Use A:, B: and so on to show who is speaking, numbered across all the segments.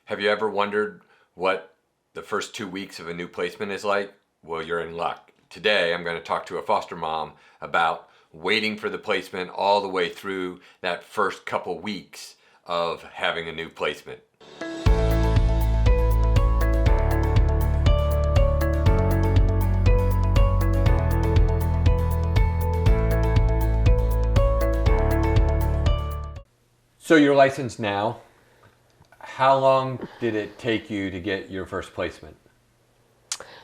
A: Have you ever wondered what the first 2 weeks of a new placement is like? Well, you're in luck. Today, I'm going to talk to a foster mom about waiting for the placement all the way through that first couple weeks of having a new placement. So you're licensed now. How long did it take you to get your first placement?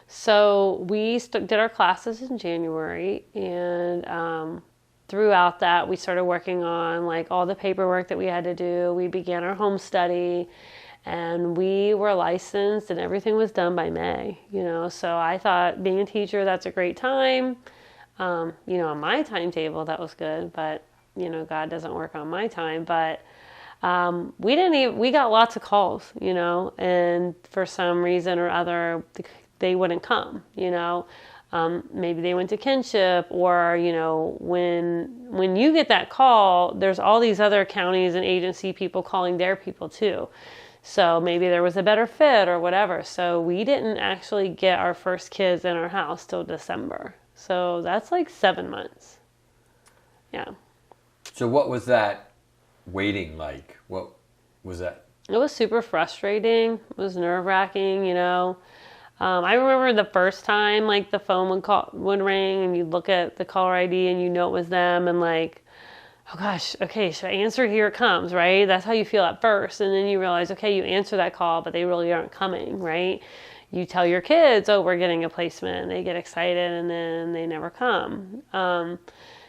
B: So we did our classes in January, and throughout that, we started working on like all the paperwork that we had to do. We began our home study, and we were licensed, and everything was done by May. So I thought, being a teacher, that's a great time. On my timetable, that was good, but God doesn't work on my time. But we got lots of calls, and for some reason or other, they wouldn't come, maybe they went to kinship, or, when you get that call, there's all these other counties and agency people calling their people too. So maybe there was a better fit or whatever. So we didn't actually get our first kids in our house till December. So that's like 7 months. Yeah.
A: So what was that waiting like? What was that?
B: It was super frustrating. It was nerve-wracking, I remember the first time, like, the phone would ring, and you'd look at the caller ID and you know it was them, and like, oh gosh, okay, should I answer? Here it comes, right? That's how you feel at first. And then you realize, okay, you answer that call, but they really aren't coming, right? You tell your kids, oh, we're getting a placement, and they get excited, and then they never come.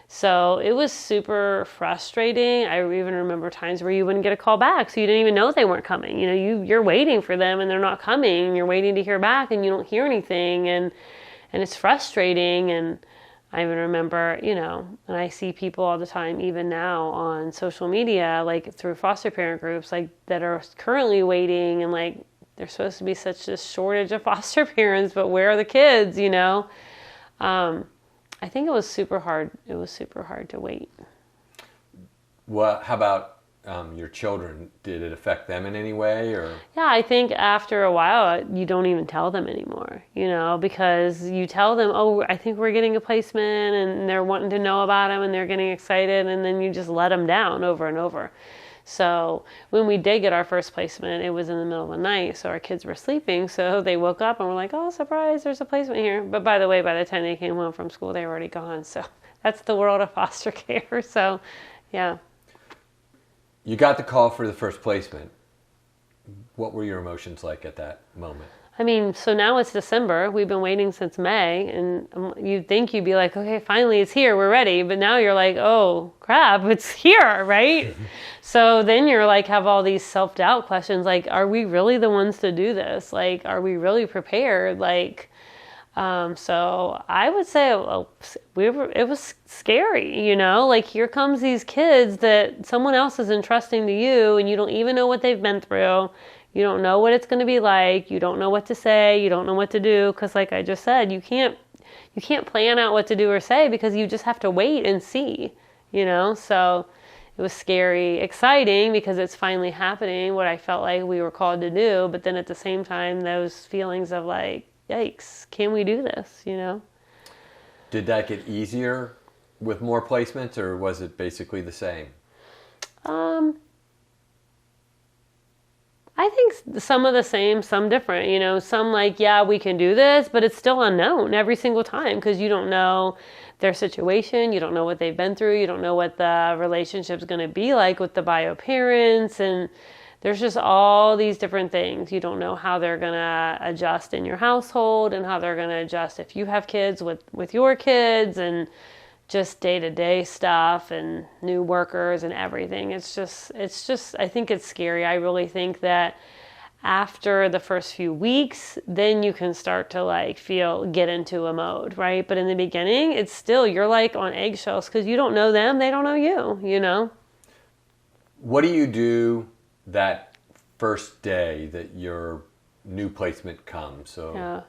B: So it was super frustrating. I even remember times where you wouldn't get a call back, so you didn't even know they weren't coming. You're waiting for them, and they're not coming. You're waiting to hear back, and you don't hear anything, and it's frustrating. And I even remember, and I see people all the time, even now on social media, like through foster parent groups, like that are currently waiting, and like there's supposed to be such a shortage of foster parents, but where are the kids? I think it was super hard. It was super hard to wait.
A: Well, how about your children? Did it affect them in any way, or?
B: Yeah, I think after a while, you don't even tell them anymore, because you tell them, oh, I think we're getting a placement, and they're wanting to know about them, and they're getting excited, and then you just let them down over and over. So when we did get our first placement, it was in the middle of the night, so our kids were sleeping, so they woke up and were like, oh, surprise, there's a placement here. But by the way, by the time they came home from school, they were already gone. So that's the world of foster care. So, yeah.
A: You got the call for the first placement. What were your emotions like at that moment?
B: I mean, so now it's December. We've been waiting since May, and you'd think you'd be like, okay, finally it's here, we're ready. But now you're like, oh, crap, it's here, right? So then you're like, have all these self-doubt questions, like, are we really the ones to do this? Like, are we really prepared? Like, so I would say it was scary, like, here comes these kids that someone else is entrusting to you, and you don't even know what they've been through. You don't know what it's going to be like. You don't know what to say. You don't know what to do. Because like I just said, you can't plan out what to do or say, because you just have to wait and see, So it was scary, exciting, because it's finally happening, what I felt like we were called to do. But then at the same time, those feelings of like, yikes, can we do this,
A: Did that get easier with more placements, or was it basically the same?
B: I think some of the same, some different, some like, yeah, we can do this, but it's still unknown every single time, because you don't know their situation. You don't know what they've been through. You don't know what the relationship's going to be like with the bio parents. And there's just all these different things. You don't know how they're going to adjust in your household, and how they're going to adjust if you have kids with your kids, and just day-to-day stuff, and new workers and everything. It's just, I think it's scary. I really think that after the first few weeks, then you can start to get into a mode, right? But in the beginning, it's still, you're like on eggshells, because you don't know them, they don't know you,
A: What do you do that first day that your new placement comes? So
B: yeah.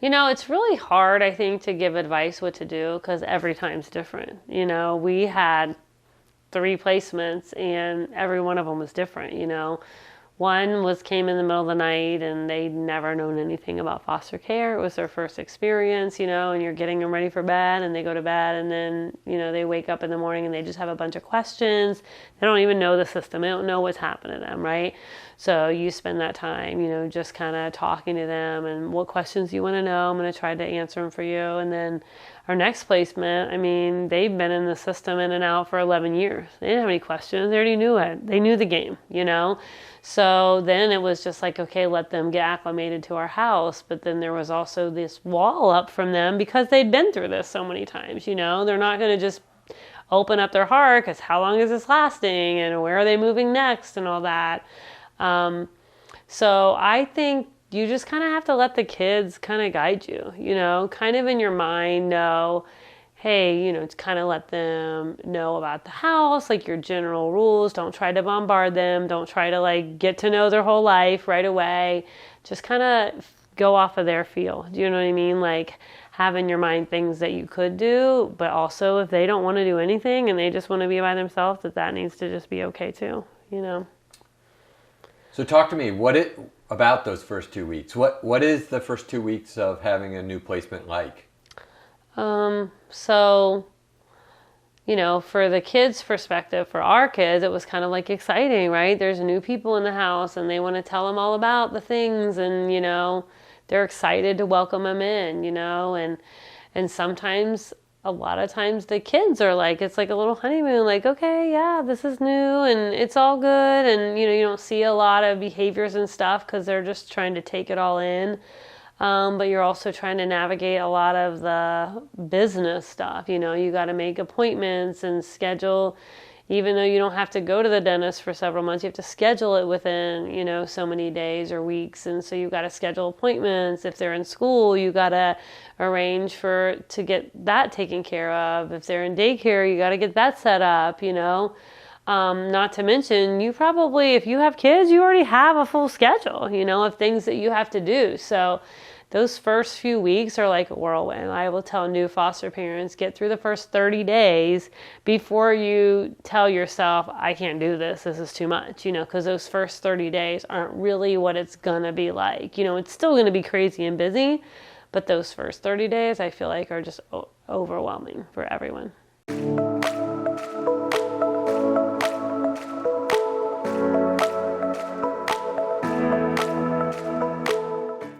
B: It's really hard, I think, to give advice what to do, because every time's different. We had 3 placements, and every one of them was different. One came in the middle of the night and they'd never known anything about foster care. It was their first experience, and you're getting them ready for bed and they go to bed and then, they wake up in the morning and they just have a bunch of questions. They don't even know the system. They don't know what's happened to them, right? So you spend that time, just kind of talking to them and what questions you want to know. I'm going to try to answer them for you. And then our next placement, they've been in the system in and out for 11 years. They didn't have any questions. They already knew it. They knew the game, So then it was just like, okay, let them get acclimated to our house. But then there was also this wall up from them because they'd been through this so many times, They're not going to just open up their heart because how long is this lasting and where are they moving next and all that. So I think you just kind of have to let the kids kind of guide you, kind of in your mind know, hey, to kind of let them know about the house, like your general rules. Don't try to bombard them. Don't try to get to know their whole life right away. Just kind of go off of their feel. Do you know what I mean? Have in your mind things that you could do, but also if they don't want to do anything and they just want to be by themselves, that needs to just be okay too,
A: So talk to me, about those first 2 weeks? What is the first 2 weeks of having a new placement like?
B: So, for the kids' perspective, for our kids, it was kind of exciting, right? There's new people in the house and they want to tell them all about the things and, they're excited to welcome them in, and sometimes, a lot of times the kids are it's like a little honeymoon, okay, yeah, this is new and it's all good. And, you don't see a lot of behaviors and stuff because they're just trying to take it all in. But you're also trying to navigate a lot of the business stuff. You got to make appointments and schedule, even though you don't have to go to the dentist for several months, you have to schedule it within, so many days or weeks. And so you've got to schedule appointments. If they're in school, you got to arrange to get that taken care of. If they're in daycare, you got to get that set up, Not to mention, you probably, if you have kids, you already have a full schedule, of things that you have to do. So those first few weeks are like a whirlwind. I will tell new foster parents, get through the first 30 days before you tell yourself, I can't do this is too much, because those first 30 days aren't really what it's going to be like. It's still going to be crazy and busy, but those first 30 days I feel like are just overwhelming for everyone.